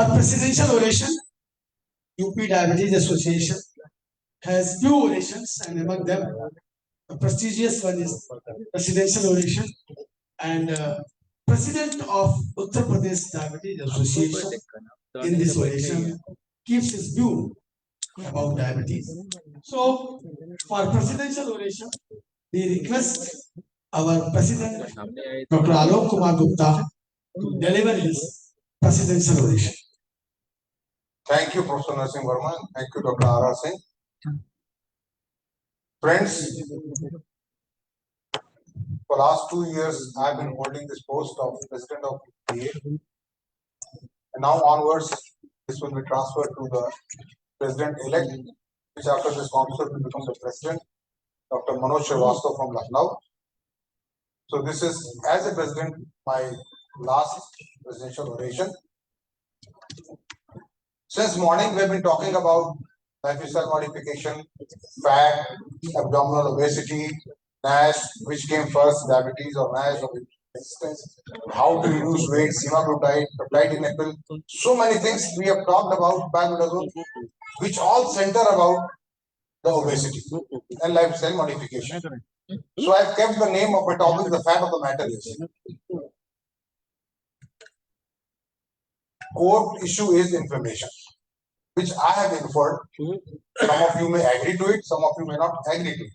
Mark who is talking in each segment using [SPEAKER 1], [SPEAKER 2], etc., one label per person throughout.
[SPEAKER 1] Our presidential oration, UP Diabetes Association, has few orations, and among them, the prestigious one is presidential oration. And President of Uttar Pradesh Diabetes Association in this oration gives his view about diabetes. So, for presidential oration, we request our President, Dr. Aloke Kumar Gupta, to deliver his presidential oration.
[SPEAKER 2] Thank you, Professor Narsingh Verma. Thank you, Dr. R.R. Singh. Friends, for last 2 years, I've been holding this post of President of UPDA. And now onwards, this will be transferred to the President-elect, which after this concert will become the President, Dr. Manoj Srivastava from Lucknow. So this is, as a President, my last presidential oration. Since morning, we have been talking about lifestyle modification, fat, abdominal obesity, NASH, which came first, diabetes or NASH or resistance, how to reduce weight, semaglutide, peptide in a pill. So many things we have talked about, which all center about the obesity and lifestyle modification. So I have kept the name of my topic, the fat of the matter is. Core issue is inflammation, which I have inferred. Some of you may agree to it, some of you may not agree to it.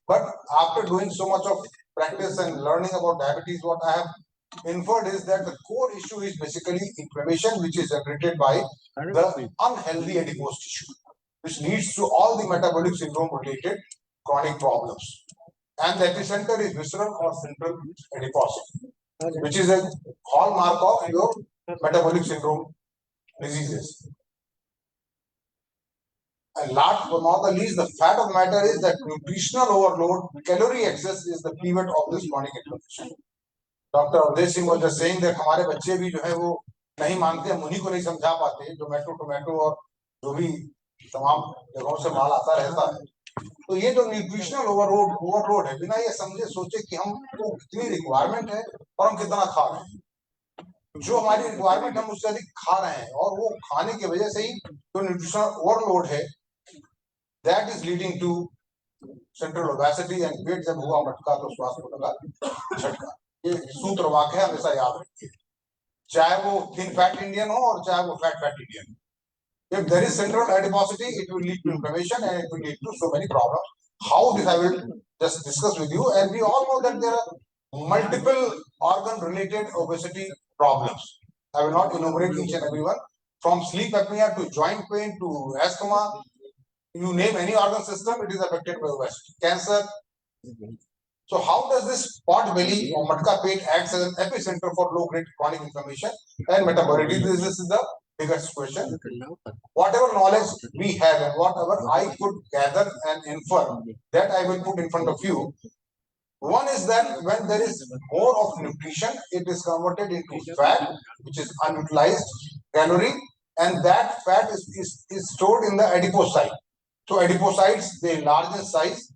[SPEAKER 2] But after doing so much of practice and learning about diabetes, what I have inferred is that the core issue is basically inflammation, which is generated by the unhealthy adipose tissue, which leads to all the metabolic syndrome related chronic problems. And the epicenter is visceral or central adiposity, which is a hallmark of your metabolic syndrome diseases. And last but not the least, the fat of the matter is that nutritional overload, calorie excess is the pivot of this chronic inflammation. Dr. Aloke Singh was just saying that हमारे बच्चे भी जो है वो नहीं मानते, हम उन्हीं को नहीं समझा पाते, टोमेटो और जो भी तमाम जगहों से माल आता रहता है. तो ये जो न्यूट्रिशनल ओवरलोड है, बिना ये समझे सोचे कि हमको कितनी रिक्वायरमेंट है और हम कितना खा रहे हैं. जो हमारी रिक्वायरमेंट हम उससे अधिक खा रहे हैं और वो खाने की वजह से ही जो न्यूट्रिशनल ओवरलोड है, that is leading to central obesity and पेट जब हुआ मटका तो स्वास्थ्य को लगा झटका. ये सूत्र वाक्य है, हमेशा याद रखिए, चाहे वो thin fat Indian हो और चाहे वो fat Indian. If there is central adiposity, it will lead to inflammation and it will lead to so many problems. How this I will just discuss with you, and we all know that there are multiple organ-related obesity problems. I will not enumerate each and every one, from sleep apnea to joint pain to asthma. You name any organ system, it is affected by obesity. Cancer. So how does this pot belly or matka pet acts as an epicenter for low-grade chronic inflammation and metabolically? This is the biggest question. Whatever knowledge we have and whatever I could gather and infer, that I will put in front of you. One is that when there is more of nutrition, it is converted into fat, which is unutilized calorie, and that fat is stored in the adipocyte. So adipocytes, they enlarge in size,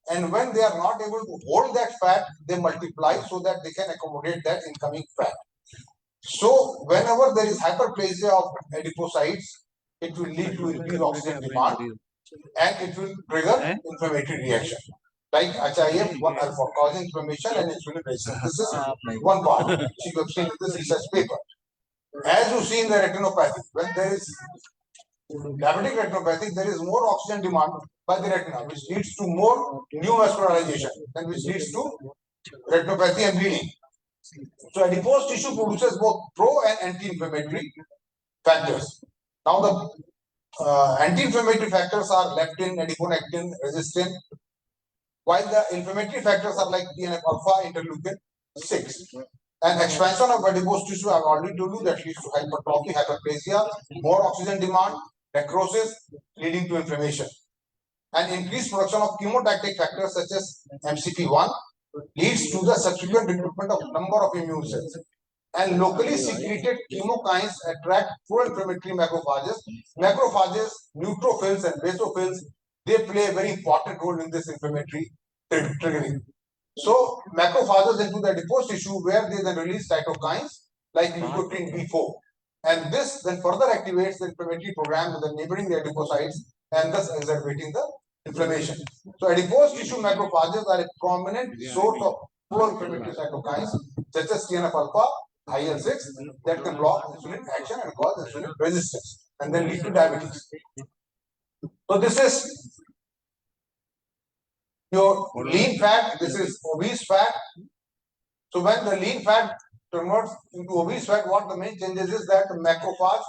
[SPEAKER 2] and when they are not able to hold that fat, they multiply so that they can accommodate that incoming fat. So whenever there is hyperplasia of adipocytes, it will lead to increased oxygen demand and it will trigger inflammatory reaction. Like HIF, one alpha causing inflammation and insulin resistance. This is one part which you have seen in this research paper. As you see in the retinopathy, when there is diabetic retinopathy, there is more oxygen demand by the retina, which leads to more neovascularization and which leads to retinopathy and bleeding. So adipose tissue produces both pro and anti-inflammatory factors. Now the anti-inflammatory factors are leptin, adiponectin, resistin, while the inflammatory factors are like TNF alpha, interleukin 6. And expansion of adipose tissue, I have already told you, that leads to hypertrophy, hyperplasia, more oxygen demand, necrosis, leading to inflammation. And increased production of chemotactic factors such as MCP1 leads to the subsequent recruitment of number of immune cells. And locally secreted chemokines attract pro-inflammatory macrophages. Macrophages, neutrophils and basophils, they play a very important role in this inflammatory triggering. So macrophages into the adipose tissue where they then release cytokines like leukotriene B4. and this then further activates the inflammatory program with the neighboring adipocytes and thus exacerbating the inflammation. So adipose tissue macrophages are a prominent source of pro-inflammatory cytokines such as TNF-alpha, IL-6 that can block insulin action and cause insulin resistance and then lead to diabetes. So this is your lean fat, this is obese fat. So when the lean fat converts into obese fat, what the main changes is that macrophage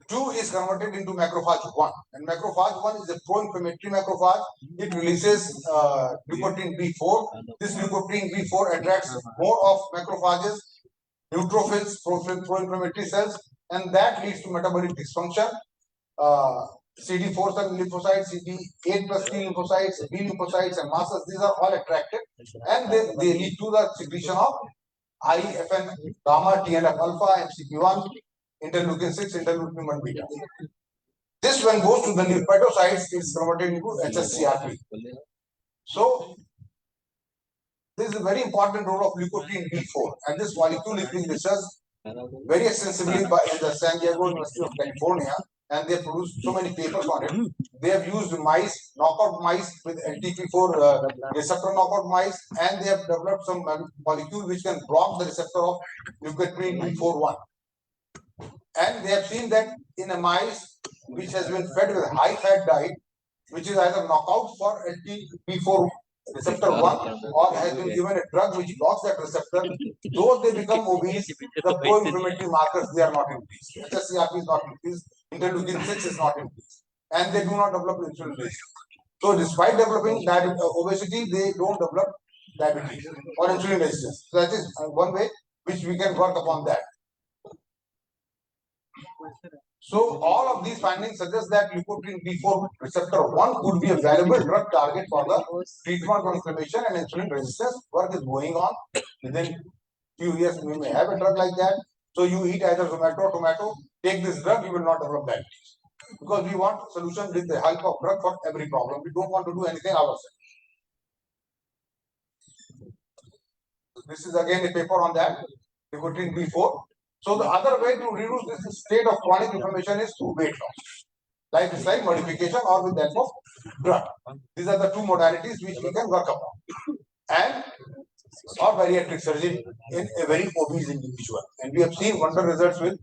[SPEAKER 2] 2 is converted into macrophage 1. And macrophage 1 is a pro-inflammatory macrophage. It releases leukotriene B4. This leukotriene B4 attracts more of macrophages, neutrophils, pro-inflammatory cells, and that leads to metabolic dysfunction. CD4 cell lymphocytes, CD8 plus T lymphocytes, B lymphocytes, and mast cells, these are all attracted, and they lead to the secretion of IFN gamma, TNF alpha, and CP1, interleukin 6, interleukin 1 beta. This, when goes to the lymphadocytes, is converted into HSCRP. So, this is a very important role of leukotriene B4, and this molecule is being researched very extensively by the San Diego University of California, and they have produced so many papers on it. They have used mice, knockout mice with LTP4 receptor knockout mice, and they have developed some molecule which can block the receptor of leukotriene B41. And they have seen that in a mice which has been fed with high fat diet, which is either knockout for LTP4 receptor 1 or has been given a drug which blocks that receptor, though they become obese, the pro-inflammatory markers, they are not increased. HSCRP is not increased, interleukin 6 is not increased, and they do not develop insulin resistance. So despite developing obesity, they don't develop diabetes or insulin resistance. So that is one way which we can work upon that. So all of these findings suggest that leukotriene B4 receptor 1 could be a valuable drug target for the treatment of inflammation and insulin resistance. Work is going on. Within few years, we may have a drug like that. So you eat either tomato, take this drug, you will not develop diabetes. Because we want a solution with the help of drug for every problem. We don't want to do anything ourselves. This is again a paper on that, leukotriene B4. So the other way to reduce this state of chronic inflammation is through weight loss, lifestyle modification or with that of drug. These are the two modalities which we can work upon. And or bariatric surgery in a very obese individual. And we have seen wonder results with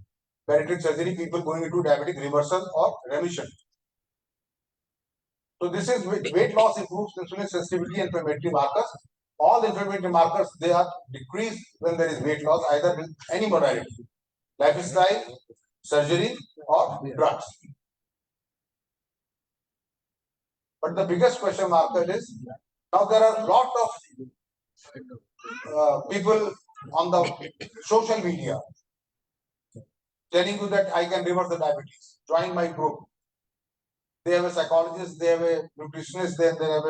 [SPEAKER 2] bariatric surgery, people going into diabetic reversal or remission. So this is weight loss improves insulin sensitivity and inflammatory markers. All inflammatory markers, they are decreased when there is weight loss, either with any modality, lifestyle, surgery, or drugs. But the biggest question marker is, now there are a lot of people on the social media telling you that I can reverse the diabetes, join my group. They have a psychologist, they have a nutritionist, then they have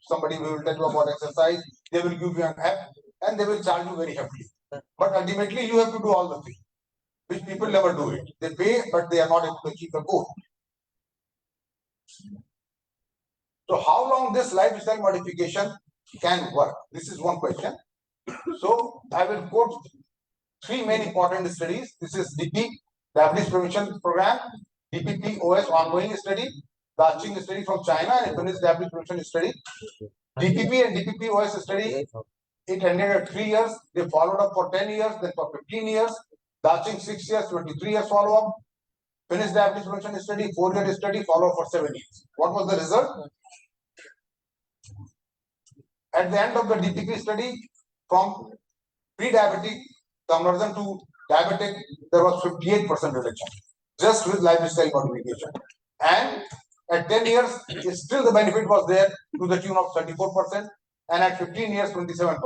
[SPEAKER 2] somebody who will tell you about exercise, they will give you an app, and they will charge you very heavily. But ultimately, you have to do all the things, which people never do it. They pay, but they are not able to achieve the goal. So how long this lifestyle modification can work? This is one question. So I will quote three main important studies. This is DP, Diabetes Prevention Program, DPP-OS ongoing study, the Aching study from China, and Japanese Diabetes Prevention study. DPP and DPP-OS study, it ended at 3 years. They followed up for 10 years, then for 15 years. The Aching 6 years, 23 years follow-up. Finnish Diabetes Prevention study, 4-year study, follow-up for 7 years. What was the result? At the end of the DPP study, from pre-diabetic conversion to diabetic, there was 58% reduction, just with lifestyle modification. And at 10 years, still the benefit was there to the tune of 34%, and at 15 years, 27%.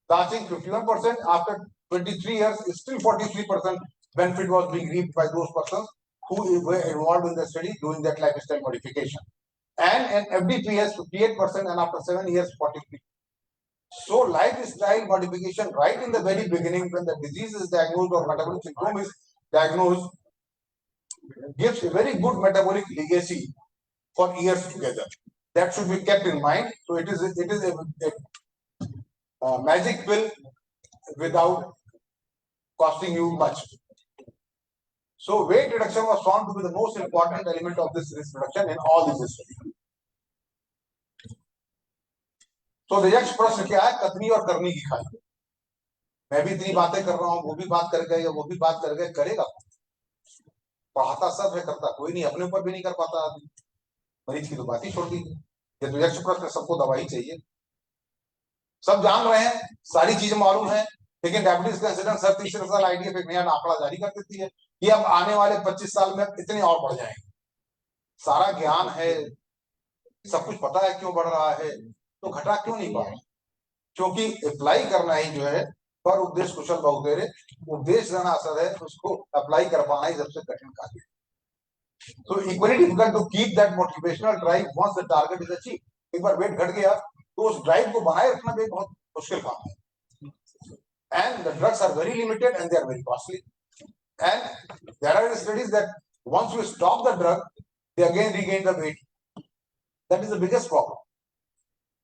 [SPEAKER 2] Touching 51%, after 23 years, still 43% benefit was being reaped by those persons who were involved in the study doing that lifestyle modification. And an FDPS 58%, and after 7 years, 43%. So lifestyle modification right in the very beginning when the disease is diagnosed or metabolic syndrome is diagnosed gives a very good metabolic legacy for years together. That should be kept in mind. So it is a magic pill without costing you much. So weight reduction was found to be the most important element of this risk reduction in all these studies. तो next प्रश्न क्या है? कथनी और करनी की खाई। मैं भी इतनी बातें कर रहा हूँ, वो भी बात कर गए या वो भी बात कर गए, करेगा? पढ़ाता सब है, करता कोई नहीं, अपने ऊपर भी नहीं कर पाता आदमी। मरीज की तो बात ही छोड़ दी। ये तो नेक्स्ट प्रश्न, सबको दवाई चाहिए, सब जान रहे हैं, सारी चीजें मालूम है, लेकिन डायबिटीज का इंसिडेंस हर तीसरे साल आईडीएफ एक नया आंकड़ा जारी कर देती है कि अब आने वाले 25 साल में इतने और बढ़ जाएंगे। सारा ज्ञान है, सब कुछ पता है क्यों बढ़ रहा है, तो घटा क्यों नहीं पा रहा? क्योंकि अप्लाई करना ही जो है पर उपदेश कुशल बहुतेरे, उपदेश देना असर है, उसको अप्लाई कर पाना ही सबसे कठिन कार्य है। तो equally difficult to keep that motivational drive once the target is achieve. एक बार वेट घट गया तो उस ड्राइव को बनाए रखना भी बहुत मुश्किल काम है। And the drugs are very limited and they are very costly. And there are studies that once you stop the drug, they again regain the weight. That is the biggest problem.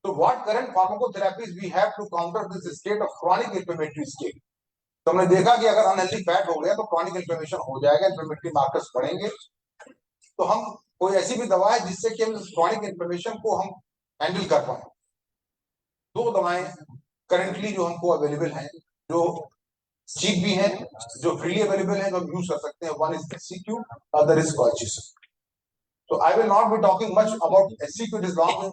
[SPEAKER 2] So what current pharmacotherapies we have to counter this state of chronic inflammatory state? तो हमने देखा कि अगर unhealthy fat हो गया तो chronic inflammation हो जाएगा, इन्फ्लेमेटरी मार्कर्स बढ़ेंगे। तो हम कोई ऐसी भी दवा है जिससे कि हम क्रॉनिक इन्फ्लेमेशन को हम हैंडल कर पाए। दो दवाएं करेंटली जो हमको अवेलेबल हैं, जो चीप भी हैं, जो फ्रीली अवेलेबल हैं, जो हम यूज कर सकते हैं। One is SCQ, other is colchicine. So I will not be talking much about SCQ, it is long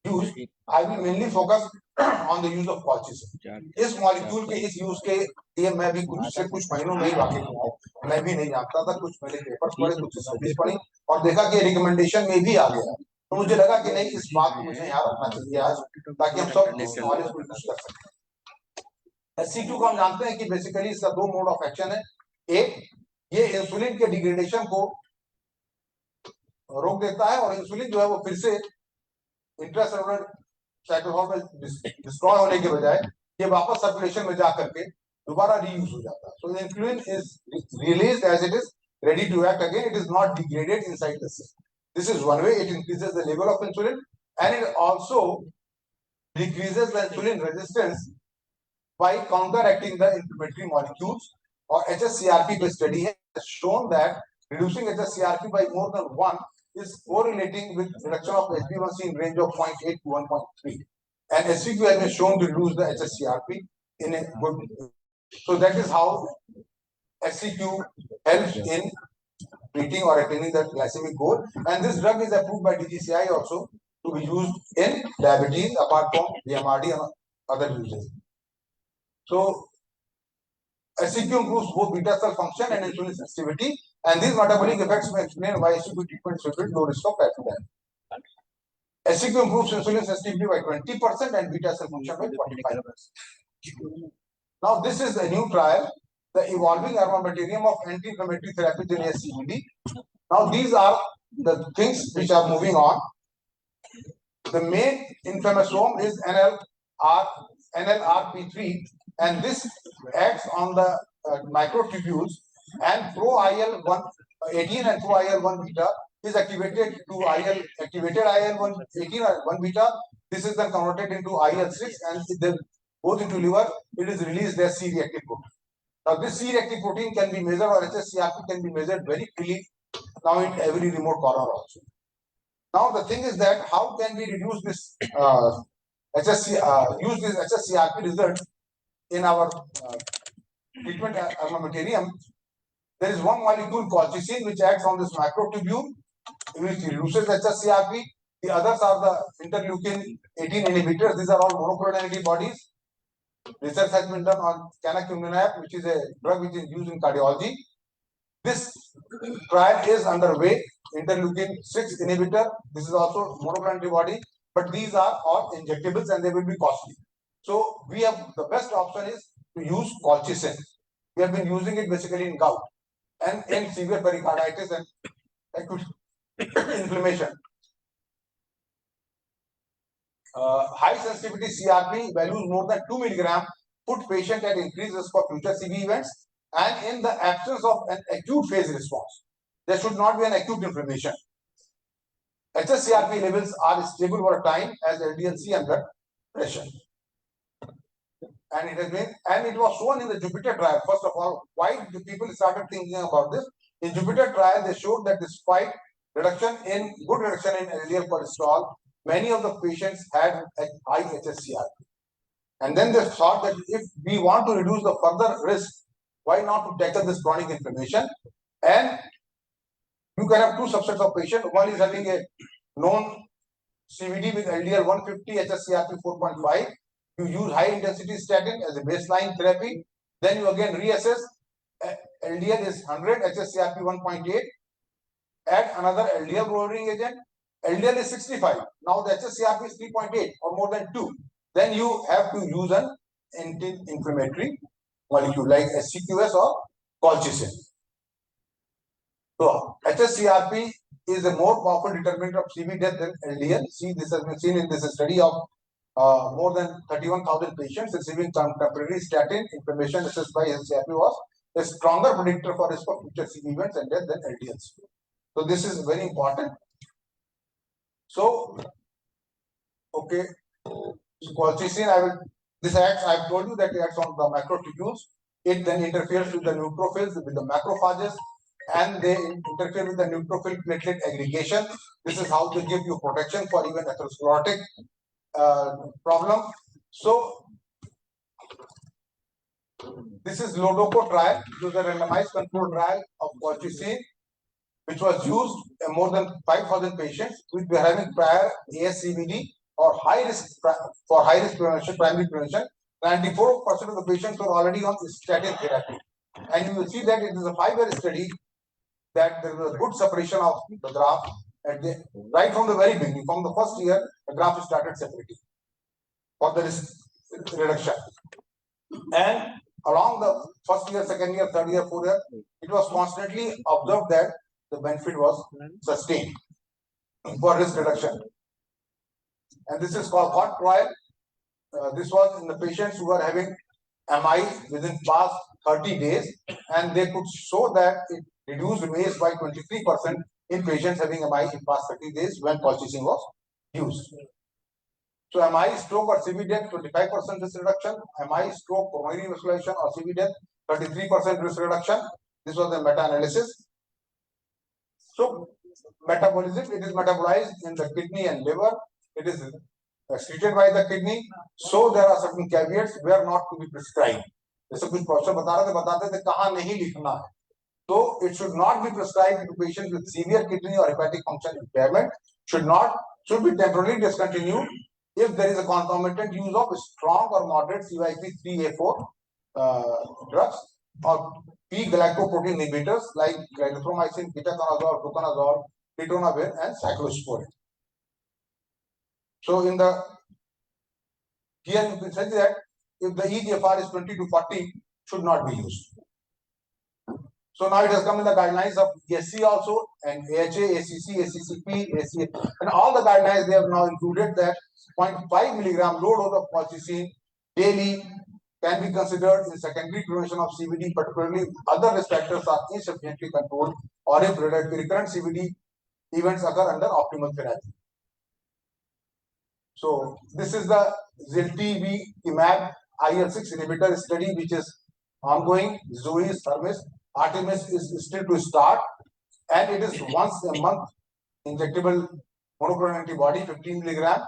[SPEAKER 2] use. I will mainly focus on the use of colchicine. इस molecule के इस use के लिए मैं भी कुछ महीनों में ही वाकिफ हुआ। मैं भी नहीं जानता था, कुछ मेरे पेपर्स पढ़े, कुछ स्टडीज पढ़ी और देखा कि रिकमेंडेशन में भी आ गया। तो मुझे लगा कि नहीं, इस बात को मुझे याद रखना चाहिए आज, ताकि हम सब इस नॉलेज को यूज कर सकें। SCQ को हम जानते हैं कि बेसिकली इसका दो मोड ऑफ एक्शन है। एक, ये इंसुलिन के डिग्रेडेशन को रोक देता है और इंसुलिन जो है वो फिर से इंट्रासेलुलर साइटोसोल में डिस्ट्रॉय होने के बजाय ये वापस सर्कुलेशन में जाकर के दोबारा रीयूज हो जाता है। So the insulin is released as it is ready to act again. It is not degraded inside the cell. This is one way. It increases the level of insulin and it also decreases the insulin resistance by counteracting the inflammatory molecules. और HSCRP पे study has shown that reducing HSCRP by more than 1 is correlating with reduction of HbA1c in range of 0.8 to 1.3. And SCQ has been shown to reduce the HSCRP in a good way. So that is how SCQ helps in treating or attaining that glycemic goal. And this drug is approved by DGCI also to be used in diabetes apart from DMRD and other uses. So SCQ improves both beta cell function and insulin sensitivity, and these metabolic effects may explain why SCQ treatment is with low risk of type 2 diabetes. SCQ improves insulin sensitivity by 20% and beta cell function by 45%. Now this is a new trial, the evolving armamentarium of anti-inflammatory therapies in ASCVD. Now these are the things which are moving on. The main inflammasome is NLRP3, and this acts on the microtubules, and pro-IL-18 and pro-IL-1 beta is activated to activated IL-18 or 1 beta. This is then converted into IL-6 and it then goes into liver. It is released as C-reactive protein. Now this C-reactive protein can be measured, or HSCRP can be measured very freely now in every remote corner also. Now the thing is that how can we reduce this use this HSCRP result in our treatment armamentarium? There is one molecule called colchicine which acts on this microtubule, which reduces HSCRP. The others are the interleukin 18 inhibitors. These are all monoclonal antibodies. Research has been done on canakinumab, which is a drug which is used in cardiology. This trial is underway. Interleukin 6 inhibitor. This is also monoclonal antibody, but these are all injectables and they will be costly. So we have, the best option is to use colchicine. We have been using it basically in gout and in severe pericarditis and acute inflammation. High sensitivity CRP values more than 2 milligram put patient at increased risk for future CV events, and in the absence of an acute phase response. There should not be an acute inflammation. HSCRP levels are stable over time as LDL-C and blood pressure. And it has been, and it was shown in the Jupiter trial. First of all, why do people started thinking about this? In Jupiter trial, they showed that despite good reduction in LDL cholesterol, many of the patients had a high HSCRP. And then they thought that if we want to reduce the further risk, why not to tackle this chronic inflammation? And you can have two subsets of patients. One is having a known CVD with LDL 150, HSCRP 4.5. You use high intensity statin as a baseline therapy. Then you again reassess. LDL is 100, HSCRP 1.8. Add another LDL lowering agent. LDL is 65. Now the HSCRP is 3.8 or more than 2. Then you have to use an anti-inflammatory molecule like SCQS or colchicine. So HSCRP is a more powerful determinant of CV death than LDL. See, this has been seen in this study of more than 31,000 patients receiving temporary statin. Inflammation assessed by HSCRP was a stronger predictor for risk of future CV events and death than LDLs. So this is very important. So, okay, so colchicine, this acts, I've told you that it acts on the macrotubules. It then interferes with the neutrophils, with the macrophages, and they interfere with the neutrophil platelet aggregation. This is how they give you protection for even atherosclerotic problem. So, this is Lodoco trial. It was a randomized controlled trial of colchicine, which was used in more than 5,000 patients which were having prior ASCVD or high risk for high risk prevention, primary prevention. 94% of the patients were already on statin therapy. And you will see that it is a 5-year study that there was a good separation of the graph at right from the very beginning. From the first year, the graph started separating for the risk reduction. And along the first year, second year, third year, fourth year, it was constantly observed that the benefit was sustained for risk reduction. And this is called hot trial. This was in the patients who were having MI within past 30 days, and they could show that it reduced MACE by 23% in patients having MI in past 30 days when colchicine was used. So MI, stroke or CV death, 25% risk reduction. MI, stroke, coronary vascularization or CV death, 33% risk reduction. This was the meta-analysis. So metabolism, it is metabolized in the kidney and liver. It is excreted by the kidney. So there are certain caveats where not to be prescribed. जैसे कुछ professor बताते थे कहाँ नहीं लिखना है. So it should not be prescribed to patients with severe kidney or hepatic function impairment. Should be temporarily discontinued if there is a concomitant use of strong or moderate CYP3A4 drugs or P-galactoprotein inhibitors like erythromycin, ketoconazole, fluconazole, ritonavir, and cyclosporin. So in the here you can say that if the eGFR is 20 to 40, should not be used. So now it has come in the guidelines of ESC also, and AHA, ACC, ACCP, ACA, and all the guidelines they have now included that 0.5 milligram low dose of colchicine daily can be considered in secondary prevention of CVD, particularly if other risk factors are insufficiently controlled or if recurrent CVD events occur under optimal therapy. So this is the ziltivekimab IL-6 inhibitor study which is ongoing. Zoe, Hermes, Artemis is still to start, and it is once a month injectable monoclonal antibody, 15 milligram.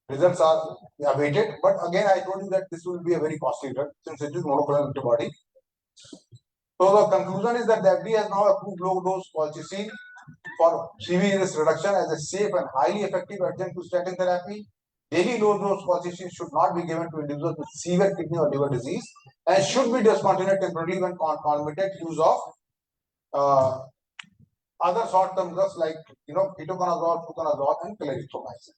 [SPEAKER 2] Results are awaited, but again I told you that this will be a very costly drug since it is monoclonal antibody. So the conclusion is that the FDA has now approved low dose colchicine for CV risk reduction as a safe and highly effective adjunct to statin therapy. Daily low dose colchicine should not be given to individuals with severe kidney or liver disease and should be discontinued temporarily when concomitant use of other short-term drugs like ketoconazole, fluconazole, and clarithromycin.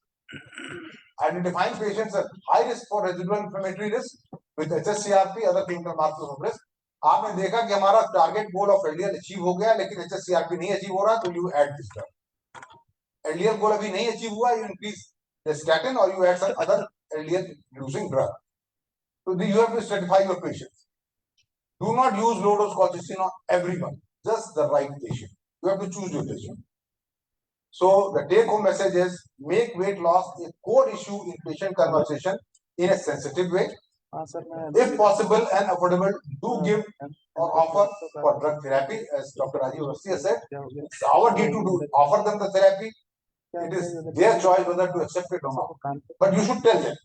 [SPEAKER 2] Identifying patients at high risk for residual inflammatory risk with HSCRP, other clinical markers of risk. आपने देखा कि हमारा target goal of LDL achieve हो गया लेकिन HSCRP नहीं achieve हो रहा तो you add this drug. LDL goal अभी नहीं अचीव हुआ, यू इंक्रीज द स्टैटिन और you add some other LDL reducing drug. So you have to stratify your patients. Do not use low dose colchicine on everyone, just the right patient. You have to choose your patient. So the take home message is make weight loss a core issue in patient conversation in a sensitive way. If possible and affordable, do give or offer for drug therapy, as Dr. Rajiv Awasthi has said. It's our duty to offer them the therapy. It is their choice whether to accept it or not. But you should tell them.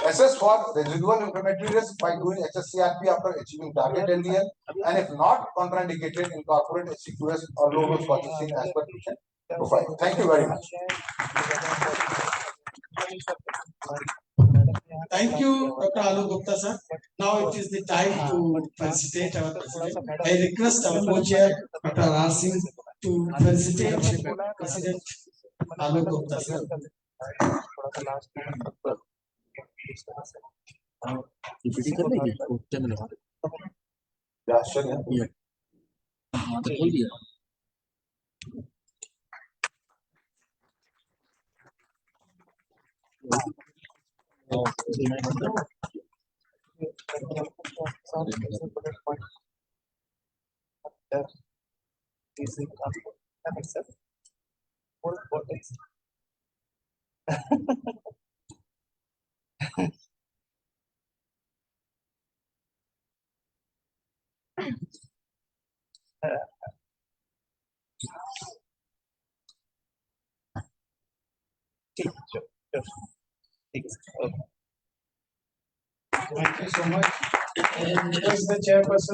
[SPEAKER 2] Assess for residual inflammatory risk by doing HSCRP after achieving target LDL, and if not contraindicated, incorporate HCQS or low dose colchicine as per patient profile. Thank you very much.
[SPEAKER 1] Thank you, Dr. Aloke Gupta, sir. Now it is the time to felicitate our president. I request our co-chair, Dr. R. Singh, to felicitate President Aloke Gupta, sir.
[SPEAKER 2] Yeah, sure. Yeah.
[SPEAKER 1] Thank you so much. And next, the chairperson.